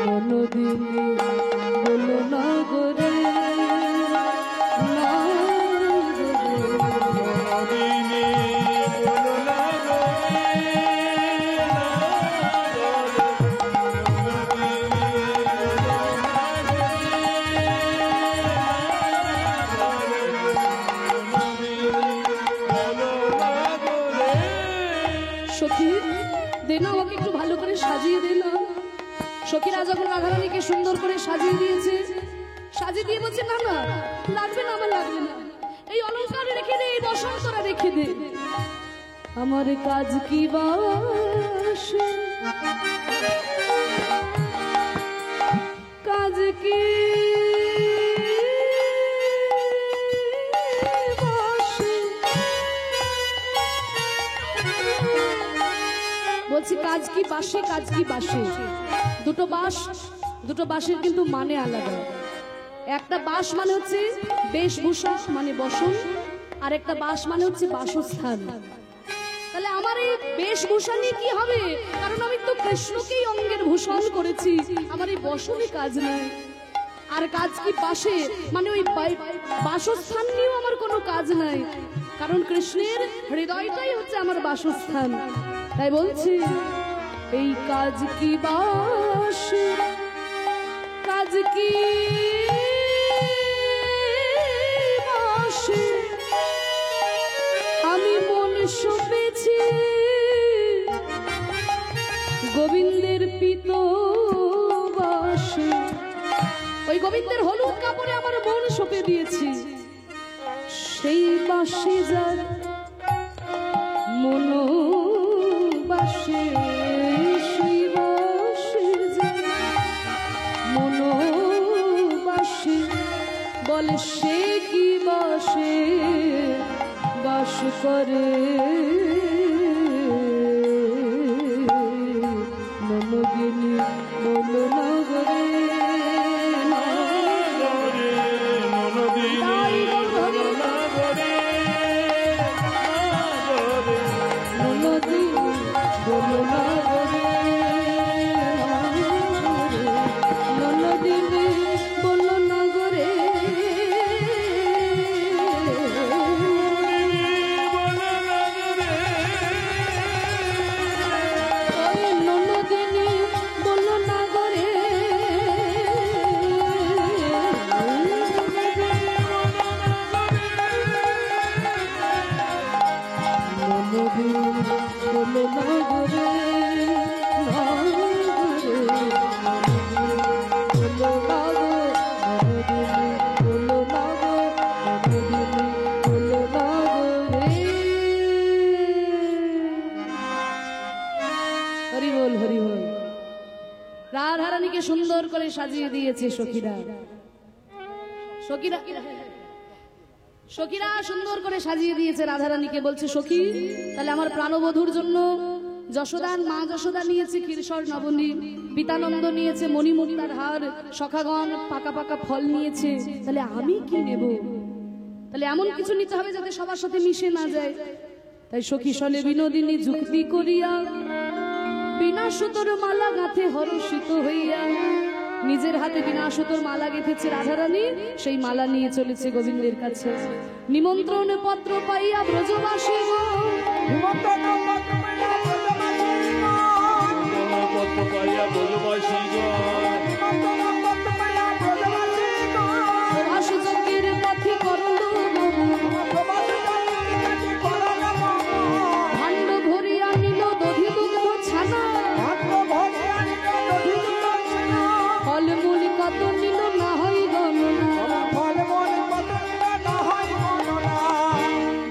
ননদিনী বলল, নগরে সখী, দে না আমাকে একটু ভালো করে সাজিয়ে দে না। সখীরা যখন রাধারানীকে সুন্দর করে সাজিয়ে দিয়েছে, সাজিয়ে দিয়ে বলছে, না না লাগবে না, আমার লাগবে না, এই অলংকার রেখে দে, এই বসন্তরা রেখে দে, আমার কাজ কি বাসে, কাজ কি বলছি, কাজ কি বাসে, কাজ কি বাসে। দুটো বাসের কিন্তু মানে আলাদা। একটা বাস মানে হচ্ছে বেশভূষা, মানে বসন, আর একটা বাস মানে হচ্ছে বাসস্থান। তাহলে আমার এই বেশভূষা নিয়ে কি হবে, কারণ আমি তো কৃষ্ণকেই অঙ্গের ভূষণ করেছি, আমার এই বসনে কাজ নাই। আর কাজ কি বাসে, মানে ওই বাসস্থান নিয়েও আমার কোনো কাজ নাই, কারণ কৃষ্ণের হৃদয়টাই হচ্ছে আমার বাসস্থান। তাই বলছি, এই কাজ কি বাসে, কাজ কি বাসে, আমি মন সপেছি গোবিন্দের পিত বাসে। ওই গোবিন্দের হলুদ কাপড়ে আমার মন সপে দিয়েছি, সেই বাসে যার মন বাসে, সেই বাসে যার মন বাসে, বলে সে কি বাসে বাস করে। ননদিনী বলল, নগরে ননদিনী বলল, নগরে সাজিয়ে দিয়েছে সখীরা। সখীরা সখীরা সুন্দর করে সাজিয়ে দিয়েছে রাধারানীকে। বলছে সখী, তাহলে আমার প্রাণবধূর জন্য যশোদান মা যশোদা নিয়েছে ক্ষীরসর নবনী, পিতানন্দ নিয়েছে মণিমুক্তার হার, সখাগণ পাকা পাকা ফল নিয়েছে, তাহলে আমি কি নেব? তাহলে এমন কিছু নিতে হবে যাতে সবার সাথে মিশে না যায়। তাই সখী সলে বিনোদিনী যুক্তি করিয়া বিনা সুতোর মালা গাঁথে হরষিত হইয়া নিজের হাতে বিনা সুতোর মালা গেঁথেছে রাধারানী। সেই মালা নিয়ে চলেছে গোবিন্দের কাছে। নিমন্ত্রণ পত্র পাইয়া ব্রজবাসী প্রভাসযজ্ঞের পথে করল ভাণ্ড ভরিয়া নিল দধি দুগ্ধ ছানা, ফলমূল কত নিল না হয় গণনা।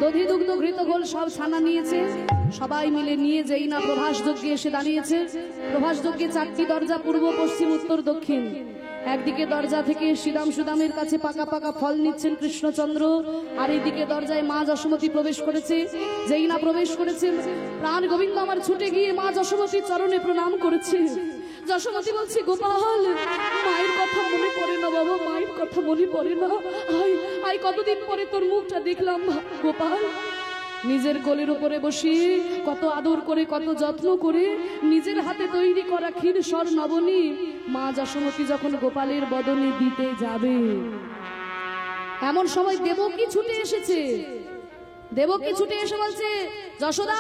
দধি দুগ্ধ ঘৃত ঘোল সব ছানা নিয়েছে, সবাই মিলে নিয়ে যেই না প্রভাস যজ্ঞে এসে দাঁড়িয়েছে। প্রভাস যজ্ঞে 4টি দরজা, পূর্ব পশ্চিম উত্তর দক্ষিণ। একদিকে দরজা থেকে শ্রীরাম সুদামের কাছে পাকা পাকা ফল নিচ্ছেন কৃষ্ণচন্দ্র, আর এইদিকে দরজায় মা যশোমতী প্রবেশ করেছে। যেই না প্রবেশ করেছে, প্রাণ গোবিন্দ আমার ছুটে গিয়ে মা যশোমতীর চরণে প্রণাম করেছে। যশোমতী বলছে, গোপাল, মায়ের কথা মনে পড়ে না বাবা, মায়ের কথা মনে পড়ে না। আয় কতদিন পরে তোর মুখটা দেখলাম গোপাল। নিজের কোলের উপরে বসিয়ে কত আদর করে কত যত্ন করে নিজের হাতে তৈরি করা ক্ষীরসর নবনী মা যশোমতী যখন গোপালের বদনে দিতে যাবে, এমন সময় দেবকী ছুটে এসেছে। দেবকী ছুটে এসে বলছে, যশোদা,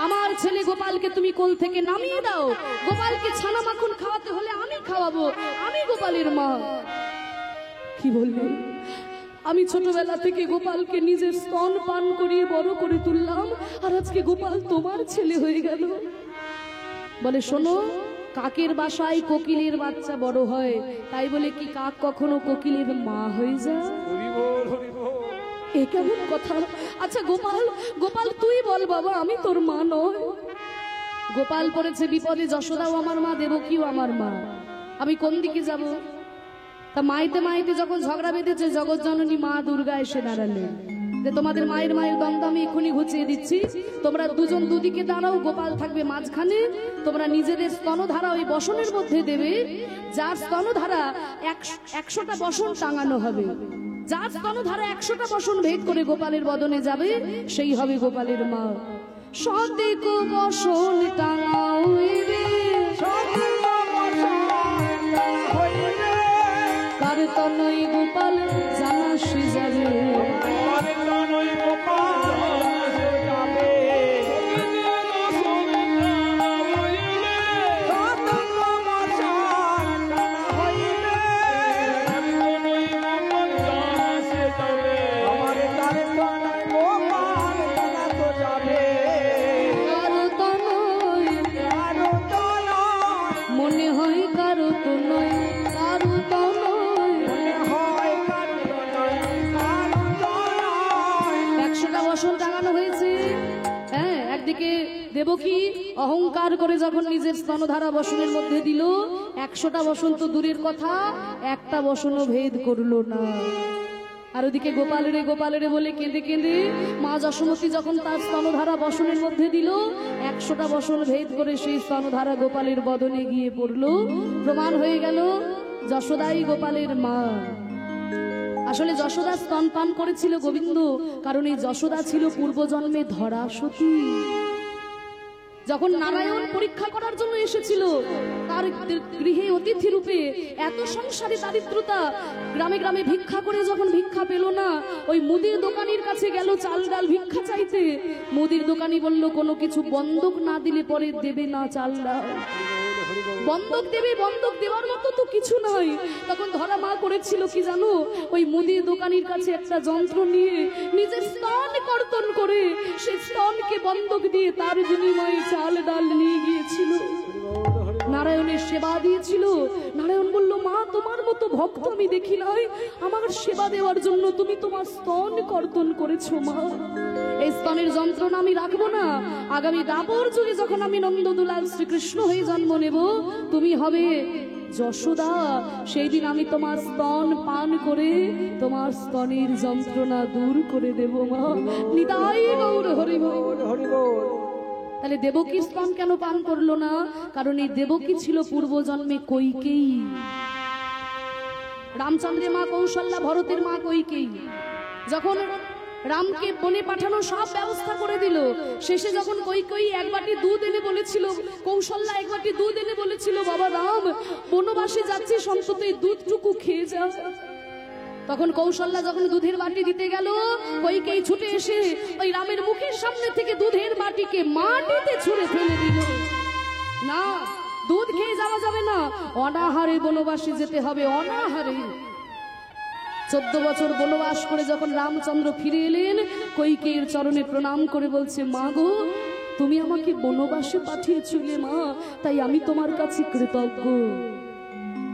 আমার ছেলে গোপালকে তুমি কোল থেকে নামিয়ে দাও। গোপালকে ছানা মাখন খাওয়াতে হলে আমি খাওয়াবো, আমি গোপালের মা। কি বলবে? আমি ছোটবেলা থেকে গোপালকে নিজের স্তন পান করিয়ে বড় করে তুললাম, আর আজকে গোপাল তোমার ছেলে হয়ে গেল। বলে, শোনো, কাকের বাসায় কোকিলের বাচ্চা বড় হয়, তাই বলে কি কাক কখনো কোকিলের মা হয়ে যায়? এ কেমন কথা? আচ্ছা গোপাল, গোপাল তুই বল বাবা, আমি তোর মা নয়? গোপাল পড়েছে বিপদে, যশোদাও আমার মা, দেবকীও আমার মা, আমি কোন দিকে যাব? তা মাইতে মাইতে যখন ঝগড়া বেঁধেছে, জগৎ জননী মা দুর্গা এসে দাঁড়ালেন যে তোমাদের মায়ের দ্বন্দ্ব আমি এক্ষুনি ঘুচিয়ে দিচ্ছি, তোমরা দুজন দুদিকে দাঁড়াও, গোপাল থাকবে মাঝখানে। তোমরা নিজেদের স্তনধারা ওই বসনের মধ্যে দেবে, যার স্তনধারা 100টা বসন টাঙানো হবে। যার স্তনধারা 100টা বসন ভেদ করে গোপালের বদনে যাবে, সেই হবে গোপালের মা। সদিক বসন টাঙাও রে, কার তনয় গোপাল জানাসি যাবে। মনে হয় কারো তো নয়, কারো তো নয়, 100টা বসন টাঙানো হয়েছে। হ্যাঁ, একদিকে দেবকী অহংকার করে যখন নিজের স্তনধারা বসনের মধ্যে দিল, 100টা বসন তো দূরের কথা, একটা বসনও ভেদ করলো না। আর ওদিকে গোপালেরে গোপালেরে বলে কেঁদে কেঁদে মা যশোমতী যখন তার স্তনধারা বসনের মধ্যে দিল, 100টা বসন ভেদ করে সেই স্তনধারা গোপালের বদনে গিয়ে পড়ল। প্রমাণ হয়ে গেল যশোদাই গোপালের মা। আসলে যশোদা স্তন পান করেছিল গোবিন্দ, কারণ এই যশোদা ছিল পূর্বজন্মে ধরা সতী। যখন নারায়ণ পরীক্ষা করার জন্য এসেছিল তার গৃহে অতিথি রূপে, এত সংসারে দারিদ্রতা, গ্রামে গ্রামে ভিক্ষা করে যখন ভিক্ষা পেল না, ওই মুদির দোকানির কাছে গেল চাল ডাল ভিক্ষা চাইতে। মুদির দোকানি বলল, কোনো কিছু বন্ধক না দিলে পরে দেবে না চাল ডাল। বন্ধক দেবে, বন্ধক দেওয়ার মতো তো কিছু নাই। তখন ধরা মা করেছিল কি জানো? ওই মুদির দোকানির কাছে একটা যন্ত্র নিয়ে নিজের স্তন কর্তন করে সেই স্তনকে বন্ধক দিয়ে তার বিনিময়ে চাল ডাল নিয়ে গিয়েছিল, নারায়ণের সেবা দিয়েছিল। নারায়ণ বলল, মা তোমার মতো ভক্ত আমি দেখি নাই, আমার সেবা দেওয়ার জন্য তুমি তোমার স্তন কর্তন করেছো মা। এই স্তনের যন্ত্রণা আমি রাখবো না। আগামী দাপর যুগে যখন আমি নন্দদুলাল শ্রীকৃষ্ণ হয়ে জন্ম নেব, তুমি হবে যশোদা, সেই দিন আমি তোমার স্তন পান করে তোমার স্তনের যন্ত্রণা দূর করে দেব মা। নিতাই গৌর হরি বল। হরি বল। তাহলে দেবকীর স্তন কেন পান করলো না? কারণ এই দেবকী ছিল পূর্বজন্মে কইকেয়ী। রামচন্দ্রের মা কৌশল্যা, ভরতের মা কইকেয়ী। যখন রামকে বনে পাঠানোর সব ব্যবস্থা করে দিল, শেষে যখন কইকেয়ী এক বাটি দুধ এনে বলেছিল, কৌশল্যা এক বাটি দুধ এনে বলেছিল, বাবা রাম বনবাসে যাচ্ছি, অন্তত এই দুধটুকু খেয়ে যা। তখন কৌশল্যা যখন দুধের বাটি দিতে গেল, কইকেয়ী ছুটে এসে ওই রামের মুখের সামনে থেকে দুধের বাটিকে মাটিতে ছুঁড়ে ফেলে দিল। না, দুধ খেয়ে যাওয়া যাবে না, অনাহারে বনবাসে যেতে হবে, অনাহারে। 14 বছর বনবাস করে যখন রামচন্দ্র ফিরে এলেন, কইকেয়ীর চরণে প্রণাম করে বলছে, মা গো, তুমি আমাকে বনবাসে পাঠিয়েছিলে মা, তাই আমি তোমার কাছে কৃতজ্ঞ।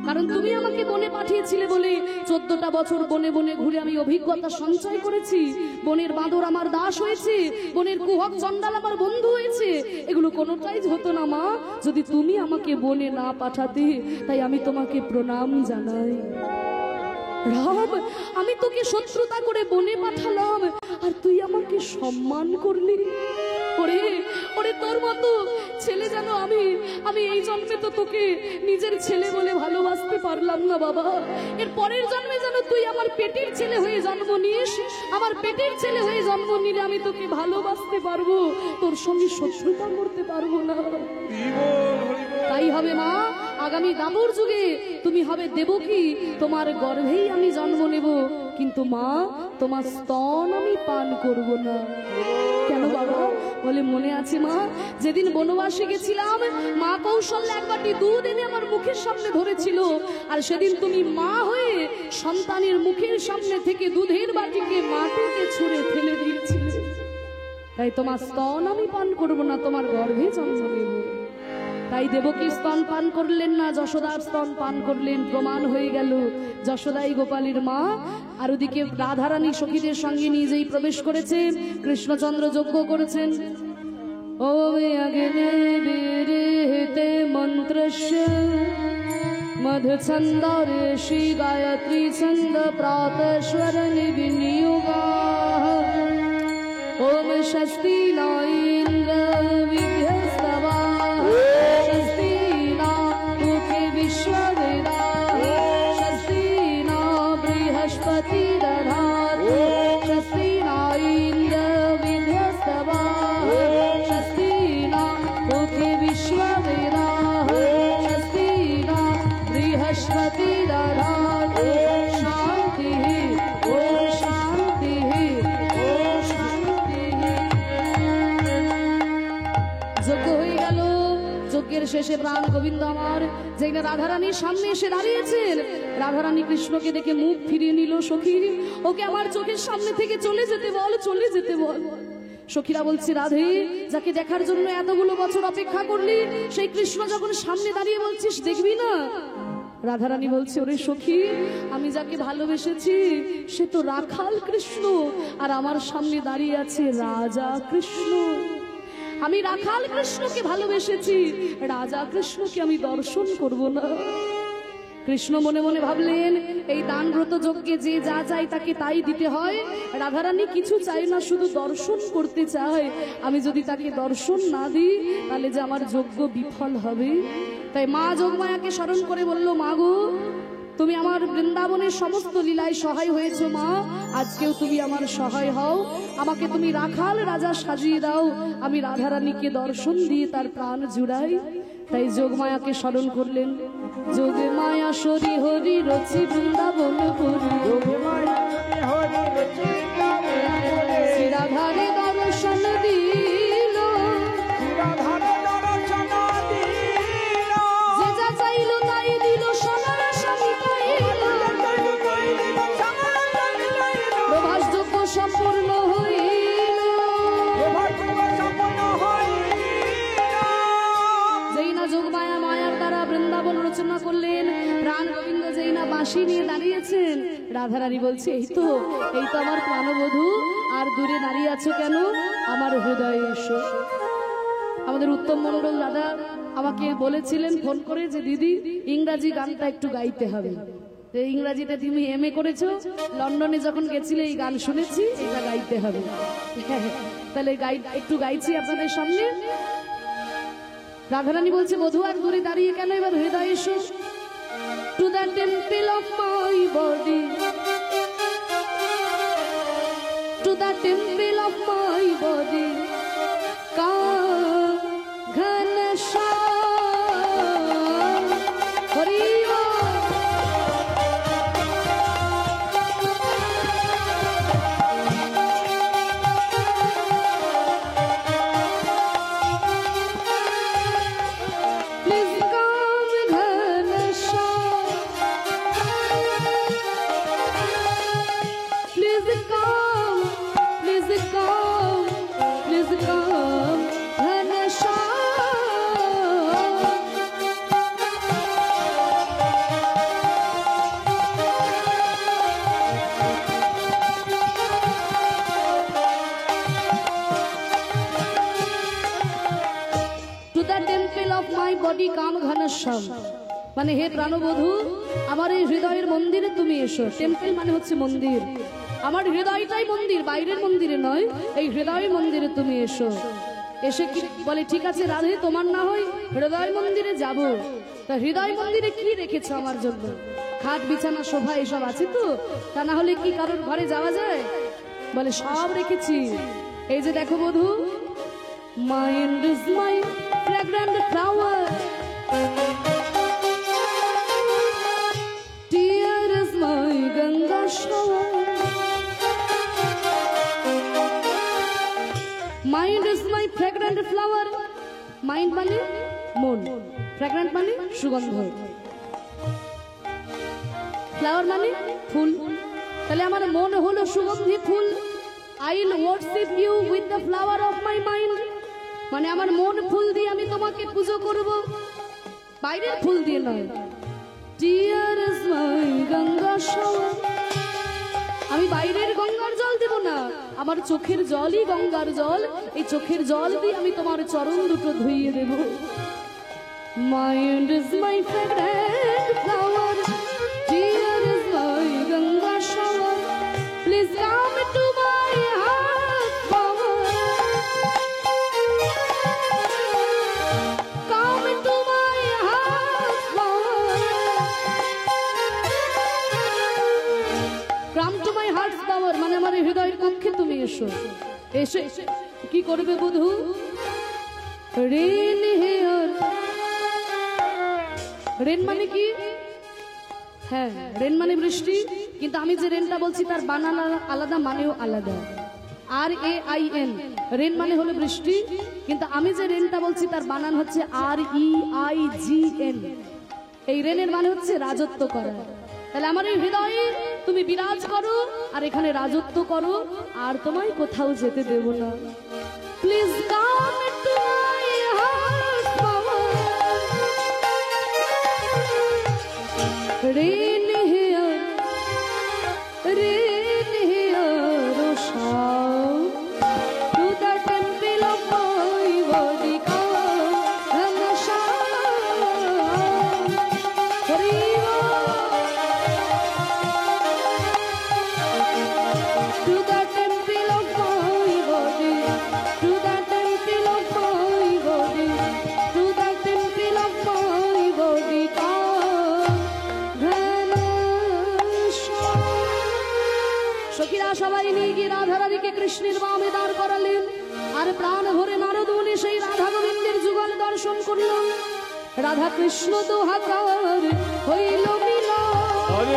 কারণ তুমি আমাকে বনে পাঠিয়েছিলে বলে 14টা বছর বনে বনে ঘুরে আমি অভিজ্ঞতা সঞ্চয় করেছি। বনের বাঁদর আমার দাস হয়েছে, বনের কুহক চন্ডাল আমার বন্ধু হয়েছে। এগুলো কোনোটাই হতো না মা যদি তুমি আমাকে বনে না পাঠাতে, তাই আমি তোমাকে প্রণাম জানাই। রাম, আমি তোকে শত্রুতা করে বনে পাঠালাম আর তুই আমাকে সম্মান করলি। ওরে ওরে, তোর মতো ছেলে যেন আমি এই জন্মে তো তোকে নিজের ছেলে বলে ভালোবাসতে পারলাম না বাবা। এর পরের জন্মে যেন তুই আমার পেটের ছেলে হয়ে জন্ম নিস, আমার পেটের ছেলে হয়ে জন্ম নিলে আমি তোকে ভালোবাসতে পারবো, তোর সঙ্গে শত্রুতা করতে পারবো না। তাই হবে মা, আগামী দাপর যুগে তুমি হবে দেবকী, তোমার গর্ভেই আমি জন্ম নেব, কিন্তু মা তোমার স্তন আমি পান করব না। কেন বাবা? বলে, মনে আছে মা, যেদিন বনবাসে গেছিলাম, মা কৌশল্যা এক বাটি দুধ এনে আমার মুখের সামনে ধরেছিল, আর সেদিন তুমি মা হয়ে সন্তানের মুখের সামনে থেকে দুধের বাটিকে মাটিতে ছুঁড়ে ফেলে দিয়েছিলে। তাই তোমার স্তন আমি পান করব না, তোমার গর্ভে জন্ম নেব। তাই দেবকী স্তন পান করলেন না, যশোদার স্তন পান করলেন। প্রমাণ হয়ে গেল যশোদাই গোপালের মা। আর ওদিকে রাধারানী সখীদের সঙ্গে নিজেই প্রবেশ করেছে, কৃষ্ণচন্দ্র যজ্ঞ করেছেন। ও অগ্নে বিরেতে মন্ত্রস্য মধুছন্দ ঋষি গায়ত্রী ছন্দ প্রাতঃস্বর নিবিনিয়োগাঃ। ওম স্বস্তি ন ইন্দ্র বিদ্যস্তবাঃ, স্বস্তি ন মুখে বিশ্ববেদাঃ, স্বস্তি ন বৃহস্পতি দধাতু, স্বস্তি ন ইন্দ্র বিদ্যস্তবাঃ, স্বস্তি ন মুখে বিশ্ববেদাঃ, স্বস্তি ন বৃহস্পতি দধাতু। শান্তি ও শান্তি ও শান্তি। যজ্ঞ হয়ে গেল। যজ্ঞের শেষে প্রাণ গোবিন্দ আমার যেই না রাধারানীর সামনে এসে দাঁড়িয়েছেন, রাধারানী কৃষ্ণকে দেখে মুখ ফিরিয়ে নিল। সখী, ওকে আমার চোখের সামনে থেকে চলে যেতে বল, চলে যেতে বল। সখীরা বলছে, রাধে, যাকে দেখার জন্য এতগুলো বছর অপেক্ষা করলি, সেই কৃষ্ণ যখন সামনে দাঁড়িয়ে বলছিস দেখবি না? রাধারানী বলছে, ওরে সখী, আমি যাকে ভালোবেসেছি সে তো রাখাল কৃষ্ণ, আর আমার সামনে দাঁড়িয়ে আছে রাজা কৃষ্ণ। আমি রাখাল কৃষ্ণকে ভালোবেসেছি, রাজা কৃষ্ণকে আমি দর্শন করব না। কৃষ্ণ মনে মনে ভাবলেন, এই দানব্রত যজ্ঞে যে যা চায় তাকে তাই দিতে হয়। রাধারানী কিছু চায় না, শুধু দর্শন করতে চায়। আমি যদি তাকে দর্শন না দিই, তাহলে যে আমার যজ্ঞ বিফল হবে। তাই মা যোগমায়াকে স্মরণ করে বলল, মা গো, তুমি আমার বৃন্দাবনের সমস্ত লীলায় সহায় হয়েছো মা, আজকেও তুমি আমার সহায় হও। আমাকে তুমি রাখাল রাজা সাজিয়ে দাও, আমি রাধারানীকে দর্শন দিয়ে তার প্রাণ জুড়াই। তাই যোগমায়াকে স্মরণ করলেন। যোগে মায়া সরি হরি রচি বৃন্দাবন পুরী, রাধারে দর্শন দিল, যে যা চাইল তাই দিল, সোনার স্বামী পাইল, প্রভাসযোগ্য সম্পূর্ণ হইল। যেই না যোগমায়া মায়ার দ্বারা বৃন্দাবন রচনা করলেন, প্রাণ গোবিন্দ যেই না বাঁশি নিয়ে দাঁড়িয়েছেন, রাধারানী বলছে, এই তো আমার প্রাণবধূ, আর দূরে দাঁড়িয়ে আছো কেন? আমার হৃদয়ে এসো। আমাদের উত্তম মণ্ডল দাদা আমাকে বলেছিলেন ফোন করে যে দিদি ইংরাজি গানটা একটু গাইতে হবে। তো ইংরাজিতে তুমি এমএ করেছো, লন্ডনে যখন গেছিলে এই গান শুনেছি, এটা গাইতে হবে। তাহলে একটু গাইছি আপনাদের সামনে। রাধারানী বলছে বধূ আর দূরে দাঁড়িয়ে কেন, এবার হৃদয় এসো। To the temple of my body, to the temple of my body, Ghanshyam Hari body come Ghanshyam, মানে হে প্রাণবধূ আমার এই হৃদয়ের মন্দিরে তুমি এসো। টেম্পল মানে হচ্ছে মন্দির, আমার হৃদয়টাই মন্দির, বাইরের মন্দিরে নয়, এই হৃদয় মন্দিরে তুমি এসো। এসে কি বলে, ঠিক আছে রাধে তোমার না হয় হৃদয় মন্দিরে যাব। তা হৃদয় মন্দিরে কি রেখেছো আমার জন্য? খাট বিছানা সোফা এসব আছে তো, তা না হলে কি কারোর ঘরে যাওয়া যায়? বলে সব রেখেছি। এই যে দেখো বধূ, mind is my fragrant flower, tear is my Ganga shower, mind is my fragrant flower, mind মানে মন, fragrant মানে সুগন্ধ, flower মানে ফুল। তাহলে আমার মন হলো সুগন্ধি ফুল। I'll worship you with the flower of my mind, মানে আমার মন ফুল দিয়ে আমি তোমাকে পুজো করব, বাইরের ফুল দিয়ে নয়। Tear is my Ganga shower, আমি বাইরের গঙ্গার জল দেব না, আমার চোখের জলই গঙ্গার জল, এই চোখের জল দিয়ে আমি তোমার চরণ দুটো ধুইয়ে দেব। Mind is my fragrant flower, tear is my Ganga shower, please come to my heart power, come to my heart power, come to my heart power, মানে আমার হৃদয়ের কক্ষে তুমি এসো। এসে কি করবে বধূ? রেন হেয়ার, রেন মানে কি? হ্যাঁ, রেন মানে বৃষ্টি, কিন্তু আমি যে রেনটা বলছি তার বানান আলাদা, মানেও আলাদা। RAIN, রেন মানে হলো বৃষ্টি, কিন্তু আমি যে রেনটা বলছি তার বানান হচ্ছে REIGN। এই রেনের মানে হচ্ছে রাজত্ব করা। তাহলে আমার এই হৃদয়ে তুমি বিরাজ করো আর এখানে রাজত্ব করো, আর তোমায় কোথাও যেতে দেব না। Please come to my heart power, rain here, rain here, ও শাও to the temple of my body come Ghanshyam Hari to the temple of my body, to the temple of my body, to the temple of my body, সখীরা সবাই নিয়ে গিয়ে রাধারানীকে কৃষ্ণের বামে দাঁড় করালেন, আর প্রাণ ভরে নারদ মুনি সেই রাধা গোবিন্দের যুগল দর্শন করল। রাধা কৃষ্ণ দোহাকার হইল মিলন।